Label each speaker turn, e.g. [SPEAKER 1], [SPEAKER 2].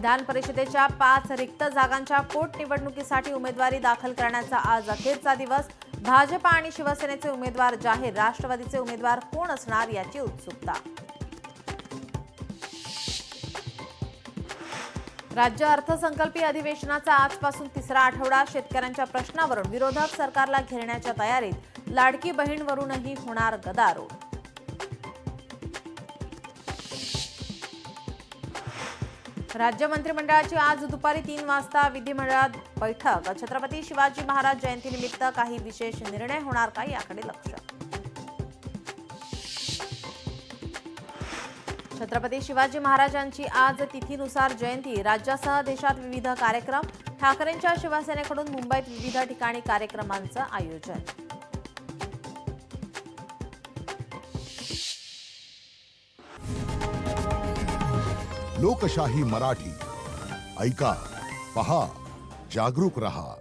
[SPEAKER 1] विधान परिषदेच्या 5 रिक्त जागांच्या पोटनिवडणुकीसाठी उमेदवारी दाखल करण्याचा आज अखेरचा दिवस। भाजपा आणि शिवसेनेचे उमेदवार जाहीर, राष्ट्रवादीचे उमेदवार कोण असणार याची उत्सुकता। राज्य अर्थसंकल्पीय अधिवेशनाचा आजपासून तिसरा आठवडा। शेतकऱ्यांच्या प्रश्नावरून विरोधक सरकारला घेरण्याच्या तयारीत। लाडकी बहीणवरूनही होणार गदारोळ। राज्य मंत्रिमंडळाची आज दुपारी 3 वाजता विधिमंडळात बैठक। छत्रपती शिवाजी महाराज जयंतीनिमित्त काही विशेष निर्णय होणार का याकडे लक्ष। छत्रपती शिवाजी महाराजांची आज तिथीनुसार जयंती। राज्यासह देशात विविध कार्यक्रम। ठाकरेंच्या शिवसेनेकडून मुंबईत विविध ठिकाणी कार्यक्रमांचं आयोजन।
[SPEAKER 2] लोकशाही मराठी ऐका, पहा, जागरूक रहा।